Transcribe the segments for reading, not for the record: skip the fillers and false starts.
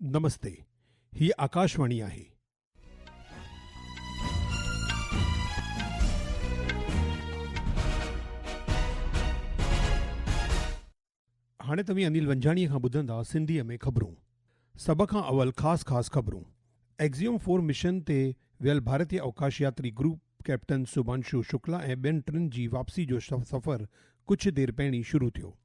नमस्ते, ही आकाशवाणी आहे। हाणे तव्हीं अनिल वंजाणीअ खां ॿुधंदा सिंधीअ में ख़बरूं। सभ खां अवल ख़ासि ख़बरूं। एक्ज़ियोम 4 मिशन ते वियल भारतीय अवकाश यात्री ग्रुप कैप्टन सुभांशु शुक्ला ऐं ॿियनि टिनि जी वापसी जो सफ़र कुझु देरि पहिरीं शुरू थियो।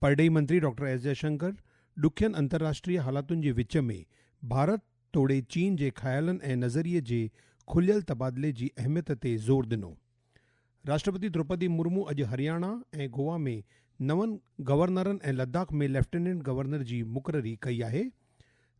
परडे॒ही मंत्री डॉक्टर एस जयशंकर ॾुखियनि अंतर्राष्ट्रीय हालातुनि जे विच में भारत तोड़े चीन जे ख़्यालनि ऐं नज़रिए जे खुलियल तबादले जी अहमियत ते ज़ोर ॾिनो। राष्ट्रपति द्रौपदी मुर्मू अॼु हरियाणा ऐं गोवा में नवनि गवर्नरनि ऐं लद्दाख में लेफ्टिनेंट गवर्नर जी मुक़ररी कई आहे।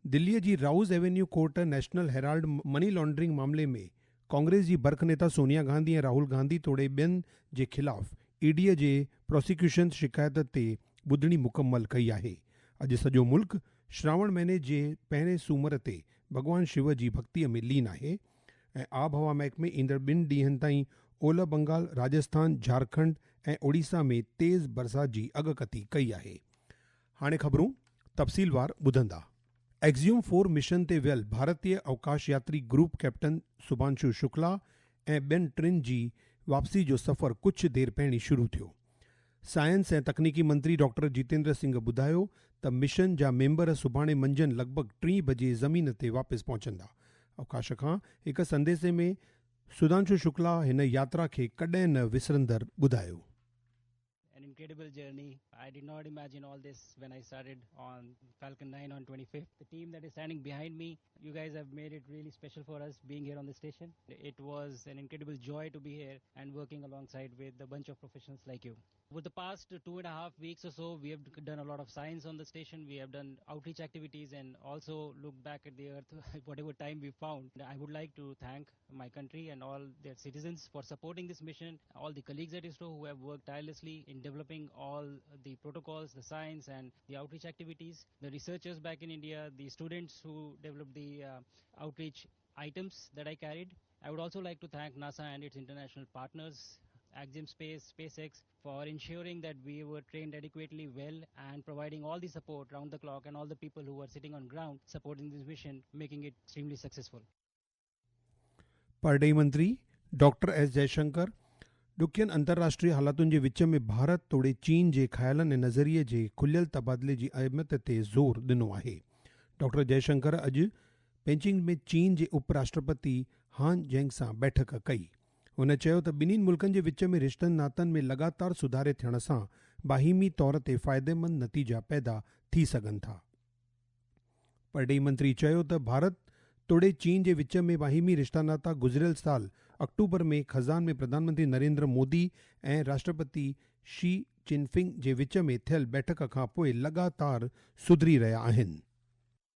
दिल्लीअ जी Rouse Avenue court national Herald money laundering मामले में कांग्रेस जी बर्ख नेता सोनिया गांधी ऐं राहुल गांधी तोड़े ॿियनि जे ख़िलाफ़ ईडीअ जे प्रोसिक्यूशन शिकायत ते ॿुधणी मुकमल कई आहे। अॼु सॼो मुल्क श्रावण महीने जे पहिरें सूमर ते भॻवान शिव जी भक्तीअ में लीन आहे ऐं आबहवा महकमे ईंदड़ 2 ॾींहनि ताईं ओलह बंगाल, राजस्थान, झारखंड ऐं ओडिशा में तेज़ बरसात जी अॻकथी कई आहे। हाणे ख़बरूं तफ़सीलवार ॿुधंदा। एक्ज़ियोम 4 मिशन ते वियल भारतीय अवकाश यात्री ग्रुप कैप्टन सुभांशु शुक्ला ऐं ॿियनि टिनि जी वापसी जो सफ़र कुझु देरि पहिरीं शुरू थियो। साइंस ऐं तकनीकी मंत्री डॉक्टर जितेंद्र सिंह ॿुधायो त मिशन जा मेंबर सुभाणे मंझंदि लॻभॻि 3 बजे ज़मीन ते वापसि पहुचंदा। अवकाश खां हिकु संदेसे में सुधांशु शुक्ला हिन यात्रा खे कॾहिं न विसरंदड़ ॿुधायो। An incredible journey. I did not imagine all this when I started on Falcon 9 on 25th. The team that is standing behind me, you guys have made it really special for us being here on the station. It was an incredible joy to be here and working alongside with a bunch of professionals like you. Over the past 2.5 weeks or so, we have done a lot of science on the station. We have done outreach activities and also looked back at the earth, whatever time we found. I would like to thank my country and all their citizens for supporting this mission, all the colleagues at ISRO who have worked tirelessly in developing all the protocols, the science and the outreach activities, the researchers back in India, the students who developed the outreach items that I carried. I would also like to thank NASA and its international partners, Axiom Space, SpaceX, for ensuring that we were trained adequately well and providing all the support round the clock and all the people who were sitting on ground supporting this mission, making it extremely successful. परडे॒ही मंत्री doctor S Jaishankar ॾुखियनि अंतर्राष्ट्रीय हालातुनि जे विच में भारत तोड़े चीन जे ख़्यालनि ऐं नज़रिए जे खुलियल तबादले जी अहमियत ते ज़ोर ॾिनो आहे। डॉक्टर जयशंकर अॼु पेचिंग में चीन जे उपराष्ट्रपति हान जैंग सां बैठक कई। हुन चयो त ॿिन्हिनि मुल्कनि जे विच में रिश्तनि नातनि में लगातार सुधारे थियण सां बाहिमी तौर ते फ़ाइदेमंद नतीजा पैदा थी सघनि था। परडे॒ही मंत्री चयो त भारत तोड़े चीन जे विच में बाहिमी रिश्ता नाता गुज़िरियल साल अक्टूबर में खज़ान में प्रधानमंत्री नरेंद्र मोदी ऐं राष्ट्रपति शी जिनपिंग जे विच में थियल बैठक खां पोइ लगातार सुधरी रहिया आहिनि।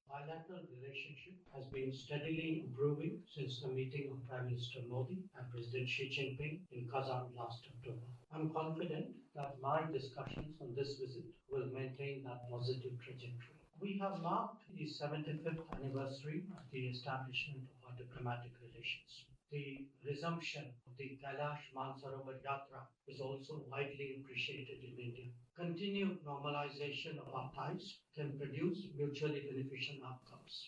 Bilateral relationship has been steadily improving since the meeting of Prime Minister Modi and President Xi Jinping in Kazan last October. I'm confident that my discussions on this visit will maintain that positive trajectory. We have marked the 75th anniversary of the establishment of our diplomatic relations. The resumption of the Kailash Mansarovar Yatra is also widely appreciated in India. Continued normalization of our ties can produce mutually beneficial outcomes.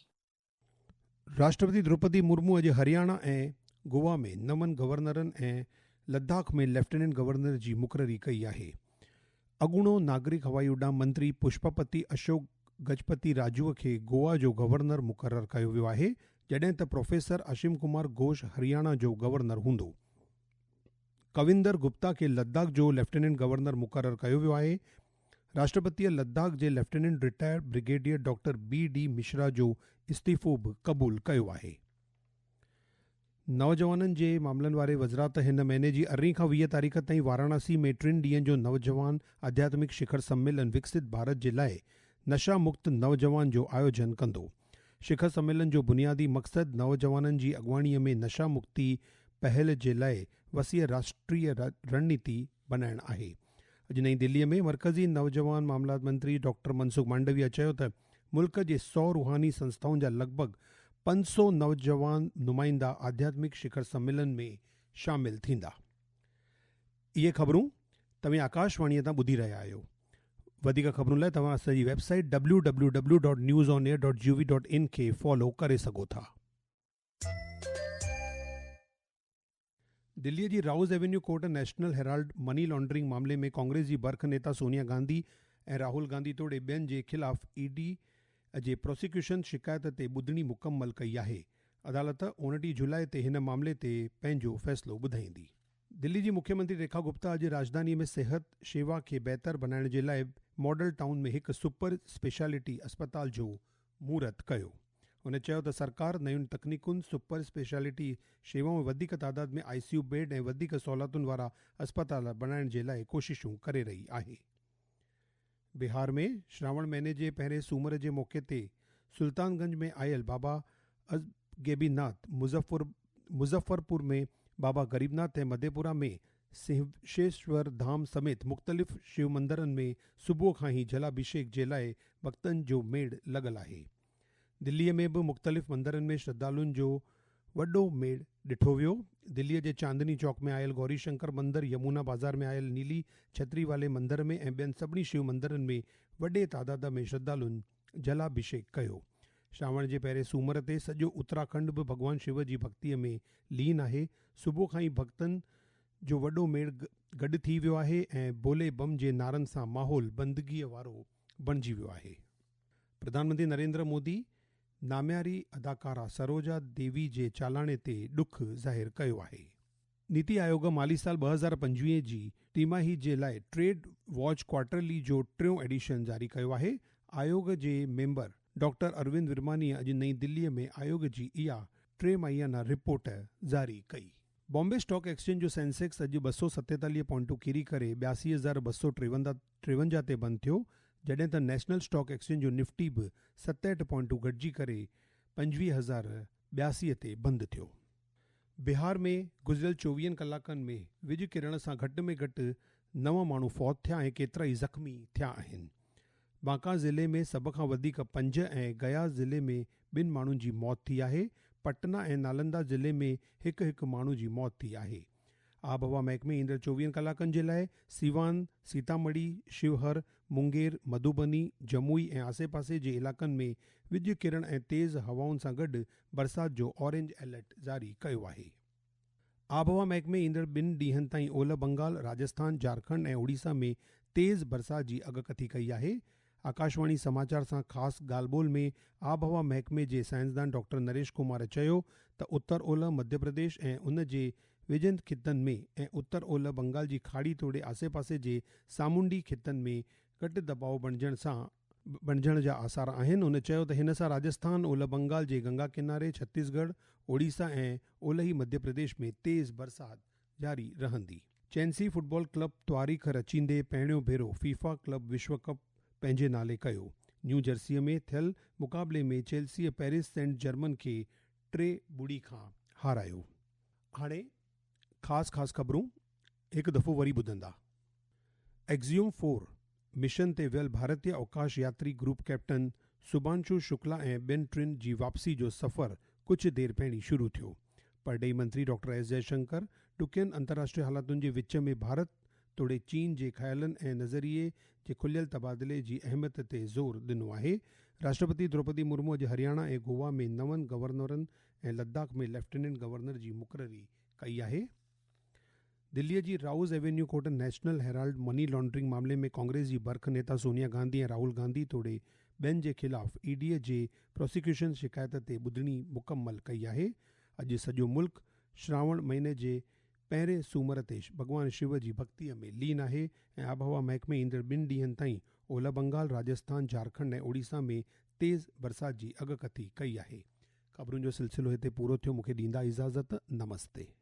राष्ट्रपति द्रौपदी मुर्मू अॼु हरियाणा ऐं गोवा में नवनि गवर्नरनि ऐं लद्दाख में lieutenant governor जी मुक़ररी कई आहे। अॻूणो नागरिक हवाई उॾाम मंत्री पुष्पपति अशोक गजपति राजूअ खे गोवा जो गवर्नर मुक़ररु कयो वियो आहे, जॾहिं त प्रोफेसर अशिम कुमार घोष हरियाणा जो गवर्नर हूंदो। कविंदर गुप्ता खे लद्दाख जो लेफ्टिनेंट गवर्नर मुक़ररु कयो वियो आहे। राष्ट्रपतिअ लद्दाख जे lieutenant retired brigadier doctor B D. Mishra जो इस्तीफ़ो बि क़बूल कयो आहे। नौजवाननि जे मामलनि वारे वज़रात हिन महीने जी 18 खां 20 तारीख़ ताईं वाराणसी में 3 ॾींहनि जो नौजवान आध्यात्मिक शिखर सम्मेलन विकसित भारत जे लाइ नशा मुक्त नौजवान जो आयोजन कंदो। शिखर सम्मेलन जो बुनियादी मक़सदु नौजवाननि जी अॻुवाणीअ में नशा मुक्ति पहल जे लाइ वसीअ राष्ट्रीय रणनीति बनाइणु आहे। अॼु नईं दिल्लीअ में मरकज़ी नौजवान मामलात मंत्री डॉक्टर मनसुख मांडविया चयो त मुल्क जे 100 रुहानी संस्थाउनि जा लॻभॻि 500 नौजवान नुमाइंदा आध्यात्मिक शिखर सम्मेलन में शामिल थींदा। इहे ख़बरूं तव्हां आकाशवाणीअ तां ॿुधी रहिया आहियो। वधीक ख़बरुनि लाइ तव्हां असांजी वेबसाइट www.newsonair.gov.in खे फॉलो करे सघो था। दिल्लीअ जी Rouse Avenue court national Herald money laundering मामले में कांग्रेस जी बर्ख नेता सोनिया गांधी ऐं राहुल गांधी तोड़े ॿियनि जे ख़िलाफ़ ईडी जे प्रोसिक्यूशन शिकायत ते ॿुधणी मुकमल कई आहे। अदालत 29 जुलाई ते हिन मामले ते पंहिंजो फ़ैसिलो ॿुधाईंदी। दिल्ली जी मुख्यमंत्री रेखा गुप्ता अॼु राजधानी में सिहत शेवा खे बहितर बनाइण जे लाइ मॉडल टाउन में हिकु सुपर स्पेशलिटी अस्पताल जो महूरत कयो। हुन चयो त सरकार नयुनि तकनीकुनि सुपर स्पेशलिटी शेवाऊं वधीक तादाद में ICU बेड ऐं वधीक सहूलियतुनि वारा अस्पताल बनाइण जे लाइ कोशिशूं करे रही आहे। बिहार में श्रावण महीने जे पहिरें सूमर जे मौक़े ते सुल्तानगंज में आयल बाबा अज़गैबीनाथ, मुज़फ़्फ़रपुर में बाबा गरीबनाथ ऐं मधेपुरा में सिंहेश्वर धाम समेत मुख़्तलिफ़ शिव मंदरनि में सुबुह खां ई जलाभिषेक जे लाइ भक्तनि जो मेड़ लॻल आहे। दिल्लीअ में बि मुख़्तलिफ़ मंदरनि में श्रद्धालुनि जो वॾो मेड़ ॾिठो वियो। दिल्लीअ जे चांदनी चौक में आयल गौरी शंकर मंदिर, यमुना बाज़ार में आयल नीली छतरी वाले मंदर में ऐं ॿियनि सभिनी शिव मंदरनि में वॾे तादाद में श्रद्धालुनि जलाभिषेक कयो। श्रावण जे पहिरें सूमर ते सॼो उत्तराखंड बि भॻवान शिव जी भक्तीअ में लीन आहे। सुबुह खां ई भक्तनि जो वॾो मेड़ गॾु थी वियो आहे ऐं बोले बम जे नारनि सां माहौल बंदगीअ वारो बणिजी वियो आहे। प्रधानमंत्री नरेंद्र मोदी नाम्यारी अदाकारा सरोजा देवी जे चालाणे ते ॾुख ज़ाहिर कयो आहे। नीति आयोग माली साल 2025 जी टिमाही जे लाइ ट्रेड वॉच क्वार्टरली जो 3 एडिशन जारी कयो आहे। आयोग जे मेंबर डॉक्टर अरविंद विरमानी अॼु नई दिल्लीअ में आयोग जी इहा 3 माहियाना रिपोर्ट जारी कई। बॉम्बे स्टॉक एक्सचेंज जो सेंसेक्स अॼु 247 पॉइंटूं किरी करे 82,253 ते बंदि थियो, जॾहिं त नेशनल स्टॉक एक्सचेंज जो निफ्टी बि 67 पॉइंटूं घटिजी करे 25,082 ते बंदि थियो। बिहार में गुज़िरियल 24 कलाकनि में विझ किरण सां घटि में घटि 9 माण्हू फौत थिया ऐं केतिरा ई ज़ख़्मी थिया आहिनि। बांका ज़िले में सभ खां वधीक 5 ऐं गया ज़िले में 2 माण्हुनि जी मौत थी आहे। पटना ऐं नालंदा ज़िले में हिकु माण्हू जी मौत थी आहे। आबहवा महकमे ईंदड़ 24 कलाकनि जे लाइ सीवान, सीतामढ़ी, शिवहर, मुंगेर, मधुबनी, जमुई ऐं आसे पासे जे इलाक़नि में विझ किरण ऐं तेज़ हवाउनि सां गॾु बरसाति जो ऑरेंज अलर्ट जारी कयो आहे। आबहवा महकमे ईंदड़ 2 ॾींहनि ताईं ओलह बंगाल, राजस्थान, झारखंड ऐं ओडिशा में तेज़ बरसाति जी अॻकथी कई आहे। आकाशवाणी समाचार सां ख़ासि ॻाल्हि ॿोल में आबहवा महकमे जे साइंसदान डॉक्टर नरेश कुमार चयो त उत्तर ओलह मध्य प्रदेश ऐं उन जे वेझनि खितनि में ऐं उत्तर ओलह बंगाल जी खाड़ी तोड़े आसे पासे जे सामुंडी खितनि में घटि दबाव बणिजण जा आसार आहिनि। हुन चयो त हिन सां राजस्थान, ओलह बंगाल जे गंगा किनारे, छत्तीसगढ़, ओडिशा ऐं ओलही मध्य प्रदेश में तेज़ बरसाति जारी रहंदी। चेल्सी फुटबॉल क्लब तवारीख़ रचींदे पहिरियों भेरो फीफा क्लब विश्व कप पंहिंजे नाले कयो। न्यू जर्सीअ में थियल मुक़ाबले में चेल्सीअ पेरिस सेंट जर्मन खे 3-0 खां हारायो। हाणे ख़ासि ख़बरूं हिकु दफ़ो वरी ॿुधंदा। एक्ज़ियोम 4 मिशन ते वियल भारतीय अवकाश यात्री ग्रुप कैप्टन सुभांशु शुक्ला ऐं ॿियनि 3 जी वापसी जो सफ़र कुझु देरि पहिरीं शुरू थियो। परडे॒ही मंत्री डॉक्टर एस जयशंकर ॾुखियनि अंतर्राष्ट्रीय हालातुनि जे विच में भारत तोड़े चीन जे ख़्यालनि ऐं नज़रिए जे खुलियल तबादले जी अहमियत ते ज़ोर ॾिनो आहे। राष्ट्रपति द्रौपदी मुर्मू अॼु हरियाणा ऐं गोवा में 9 गवर्नरनि ऐं लद्दाख में लेफ्टिनेंट गवर्नर जी मुक़ररी कई आहे। दिल्लीअ जी Rouse Avenue court national Herald money laundering मामले में कांग्रेस जी बर्ख नेता सोनिया गांधी ऐं राहुल गांधी तोड़े ॿियनि जे ख़िलाफ़ ईडीअ जे प्रोसिक्यूशन शिकायत ते ॿुधणी मुकमल कई आहे। अॼु सॼो मुल्क श्रावण महीने जे पहिरें सूमर ते भॻवान शिव जी भक्तीअ में लीन आहे ऐं आबहवा महकमे ईंदड़ 2 ॾींहनि ताईं ओलह बंगाल, राजस्थान, झारखंड ऐं ओडिशा में तेज़ बरसाति जी अॻकथी कई आहे। ख़बरुनि जो सिलसिलो हिते पूरो थियो। मूंखे ॾींदा इजाज़त। नमस्ते।